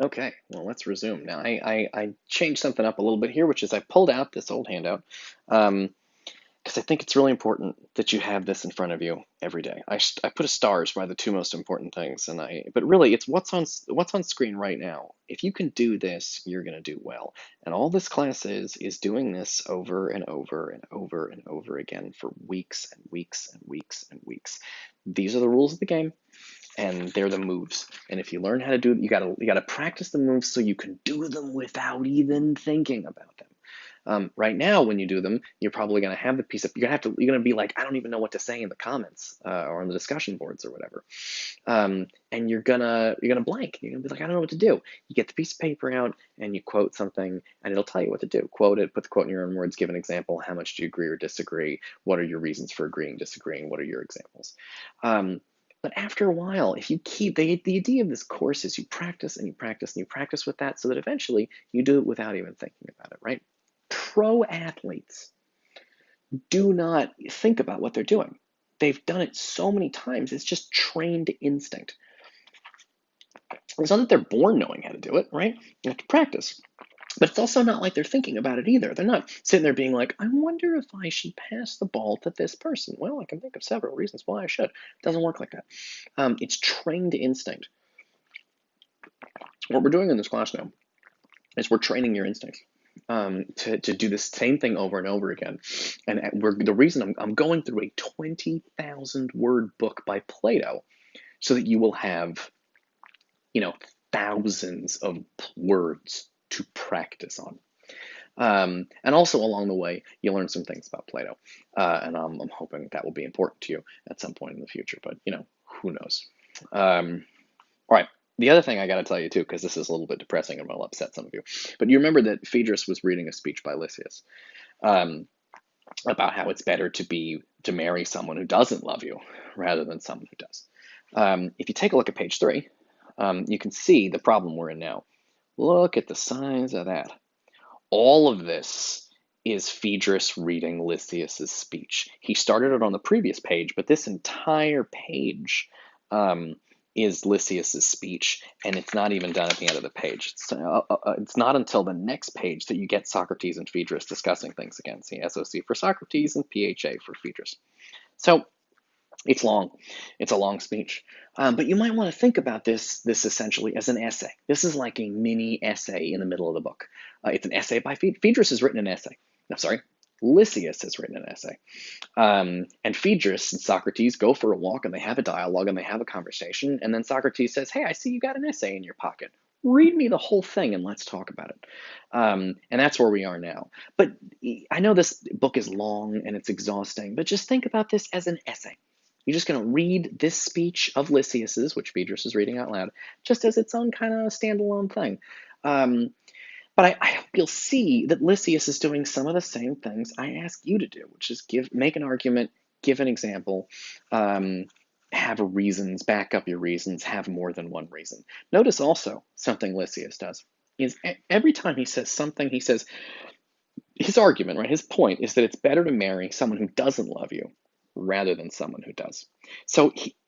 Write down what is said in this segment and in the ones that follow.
Okay, well, let's resume. Now, I changed something up a little bit here, which is I pulled out this old handout because I think it's really important that you have this in front of you every day. I put a stars by the two most important things, but really it's what's on screen right now. If you can do this, you're going to do well. And all this class is doing this over and over and over and over again for weeks and weeks and weeks and weeks. These are the rules of the game, and they're the moves. And if you learn how to do, you gotta practice the moves so you can do them without even thinking about them. Right now, when you do them, you're probably gonna have the piece of you're gonna be like, I don't even know what to say in the comments or on the discussion boards or whatever, and you're gonna blank. You're gonna be like, I don't know what to do. You get the piece of paper out and you quote something, and it'll tell you what to do. Quote it, put the quote in your own words, give an example. How much do you agree or disagree? What are your reasons for agreeing, disagreeing? What are your examples? Um, but after a while, if you keep the idea of this course is you practice and you practice and you practice with that so that eventually you do it without even thinking about it, right? Pro athletes do not think about what they're doing. They've done it so many times, it's just trained instinct. It's not that they're born knowing how to do it, right? You have to practice. But it's also not like they're thinking about it either. They're not sitting there being like, I wonder if I should pass the ball to this person. Well, I can think of several reasons why I should. It doesn't work like that. It's trained instinct. What we're doing in this class now is we're training your instincts to do the same thing over and over again. And the reason I'm going through a 20,000 word book by Plato so that you will have, you know, thousands of words to practice on. And also along the way, you learn some things about Plato. And I'm hoping that will be important to you at some point in the future, but who knows? All right. The other thing I got to tell you too, because this is a little bit depressing and will upset some of you, but you remember that Phaedrus was reading a speech by Lysias um, about how it's better to marry someone who doesn't love you rather than someone who does. If you take a look at page 3, you can see the problem we're in now. Look at the size of that. All of this is Phaedrus reading Lysias's speech. He started it on the previous page, but this entire page is Lysias's speech, and it's not even done at the end of the page. It's not until the next page that you get Socrates and Phaedrus discussing things again. See, SOC for Socrates and PHA for Phaedrus. So it's long. It's a long speech. But you might want to think about this essentially as an essay. This is like a mini essay in the middle of the book. It's an essay by Phaedrus has written an essay. No, sorry. Lysias has written an essay. And Phaedrus and Socrates go for a walk and they have a dialogue and they have a conversation. And then Socrates says, hey, I see you got an essay in your pocket. Read me the whole thing and let's talk about it. And that's where we are now. But I know this book is long and it's exhausting, but just think about this as an essay. You're just going to read this speech of Lysias's, which Phaedrus is reading out loud, just as its own kind of standalone thing. But I hope you'll see that Lysias is doing some of the same things I ask you to do, which is make an argument, give an example, have reasons, back up your reasons, have more than one reason. Notice also something Lysias does is every time he says something, he says his argument, right? His point is that it's better to marry someone who doesn't love you rather than someone who does.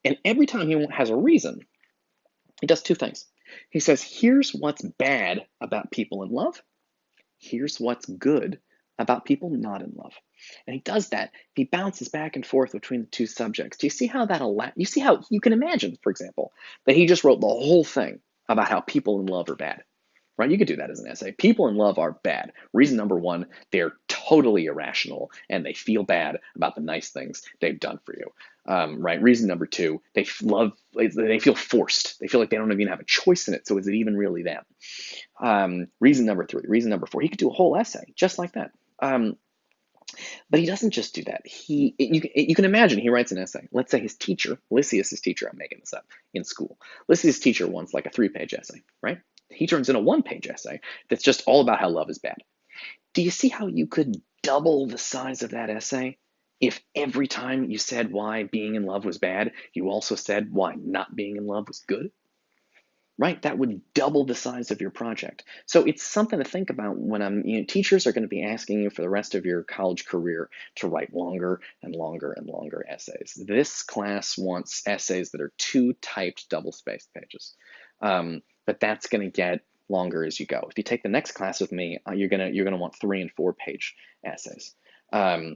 And every time he has a reason, he does two things. He says, here's what's bad about people in love. Here's what's good about people not in love. And he does that. He bounces back and forth between the two subjects. Do you see how you see how you can imagine, for example, that he just wrote the whole thing about how people in love are bad? Right? You could do that as an essay. People in love are bad. Reason number one, they're totally irrational and they feel bad about the nice things they've done for you. Right? Reason number two, they feel forced. They feel like they don't even have a choice in it. So is it even really them? Reason number three, reason number four, he could do a whole essay just like that. But he doesn't just do that. You can imagine he writes an essay. Let's say his teacher, Lysias's teacher, I'm making this up, in school. Lysias's teacher wants like a 3-page essay, right? He turns in a 1-page essay that's just all about how love is bad. Do you see how you could double the size of that essay if every time you said why being in love was bad, you also said why not being in love was good? Right? That would double the size of your project. So it's something to think about when teachers are going to be asking you for the rest of your college career to write longer and longer and longer essays. This class wants essays that are 2 typed double-spaced pages. but that's going to get longer as you go. If you take the next class with me, you're gonna want 3 and 4 page essays. That's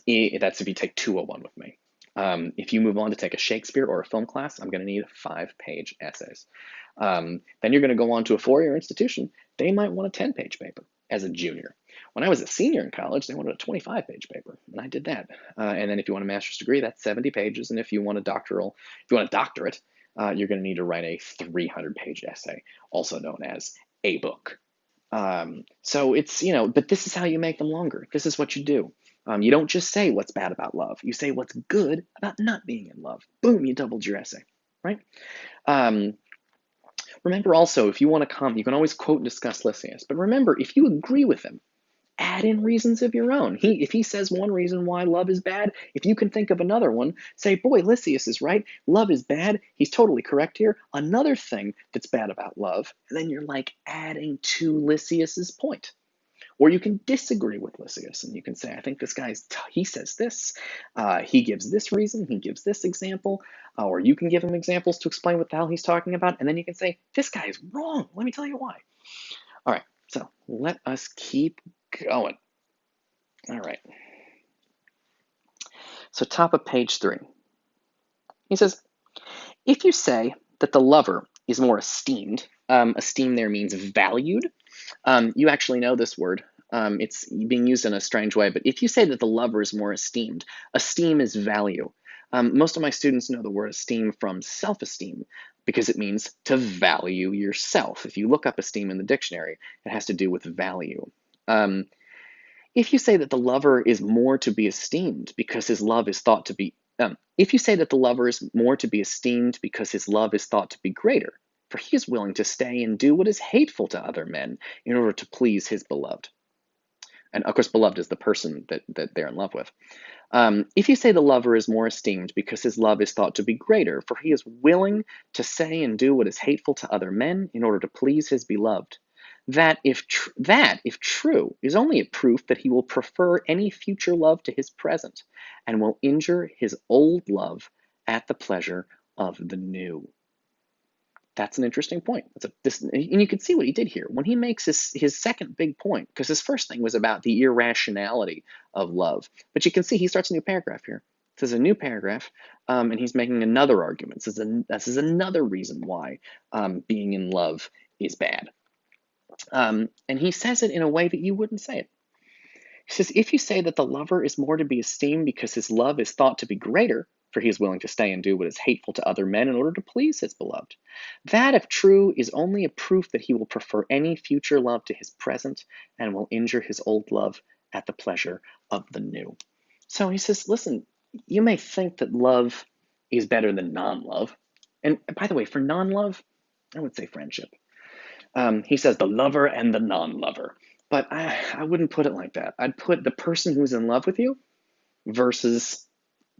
if you take 201 with me. If you move on to take a Shakespeare or a film class, I'm going to need 5-page essays. Then you're going to go on to a 4-year institution. They might want a 10-page paper as a junior. When I was a senior in college, they wanted a 25-page paper, and I did that. And then if you want a master's degree, that's 70 pages. And if you want a doctorate, you're going to need to write a 300-page essay, also known as a book. So it's, but this is how you make them longer. This is what you do. You don't just say what's bad about love. You say what's good about not being in love. Boom, you doubled your essay, right? Remember also, if you want to come, you can always quote and discuss Lysias. But remember, if you agree with him, add in reasons of your own. If he says one reason why love is bad, if you can think of another one, say, boy, Lysias is right. Love is bad. He's totally correct here. Another thing that's bad about love, and then you're like adding to Lysias's point. Or you can disagree with Lysias and you can say, I think this he says this, he gives this reason, he gives this example, or you can give him examples to explain what the hell he's talking about, and then you can say, this guy is wrong. Let me tell you why. All right, so let us keep going. All right. So top of page 3. He says, if you say that the lover is more esteemed, esteemed there means valued. You actually know this word. It's being used in a strange way, but if you say that the lover is more esteemed, esteem is value. Most of my students know the word esteem from self-esteem because it means to value yourself. If you look up esteem in the dictionary, it has to do with value. If you say that the lover is more to be esteemed because his love is thought to be, if you say that the lover is more to be esteemed because his love is thought to be greater, for he is willing to stay and do what is hateful to other men in order to please his beloved. And of course, beloved is the person that they're in love with. If you say the lover is more esteemed because his love is thought to be greater, for he is willing to say and do what is hateful to other men in order to please his beloved. That, if true, is only a proof that he will prefer any future love to his present, and will injure his old love at the pleasure of the new. That's an interesting point. And you can see what he did here. When he makes his second big point, because his first thing was about the irrationality of love. But you can see he starts a new paragraph here. This is a new paragraph, and he's making another argument. This is another reason why being in love is bad. And he says it in a way that you wouldn't say it. He says, if you say that the lover is more to be esteemed because his love is thought to be greater, for he is willing to stay and do what is hateful to other men in order to please his beloved. That, if true, is only a proof that he will prefer any future love to his present and will injure his old love at the pleasure of the new. So he says, listen, you may think that love is better than non-love. And by the way, for non-love, I would say friendship. He says the lover and the non-lover. But I wouldn't put it like that. I'd put the person who's in love with you versus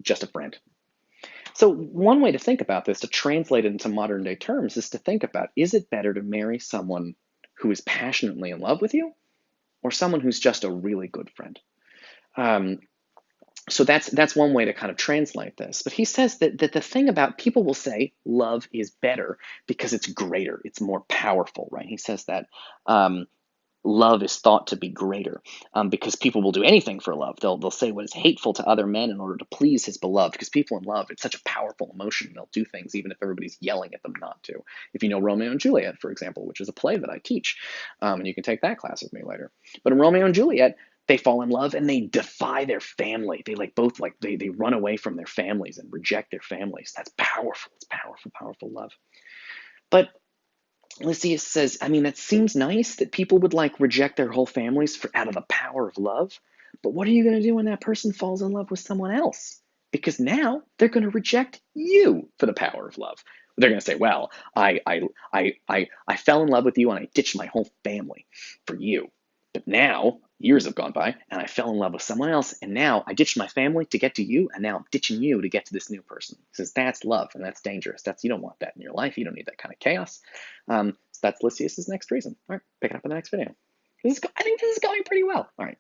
just a friend. So one way to think about this, to translate it into modern day terms, is to think about, is it better to marry someone who is passionately in love with you or someone who's just a really good friend? So that's one way to kind of translate this. But he says that the thing about, people will say love is better because it's greater, it's more powerful, right? He says that love is thought to be greater because people will do anything for love. They'll say what is hateful to other men in order to please his beloved, because people in love, it's such a powerful emotion. They'll do things even if everybody's yelling at them not to. If you know Romeo and Juliet, for example, which is a play that I teach, and you can take that class with me later. But in Romeo and Juliet, they fall in love and they defy their family. They run away from their families and reject their families. That's powerful. It's powerful, powerful love. But Lysias says, I mean, that seems nice that people would reject their whole families out of the power of love. But what are you going to do when that person falls in love with someone else? Because now they're going to reject you for the power of love. They're going to say, well, I fell in love with you and I ditched my whole family for you. But now years have gone by and I fell in love with someone else, and now I ditched my family to get to you, and now I'm ditching you to get to this new person. He says that's love, and that's dangerous. You don't want that in your life. You don't need that kind of chaos. So that's Lysias's next reason. All right, pick it up in the next video. I think this is going pretty well. All right.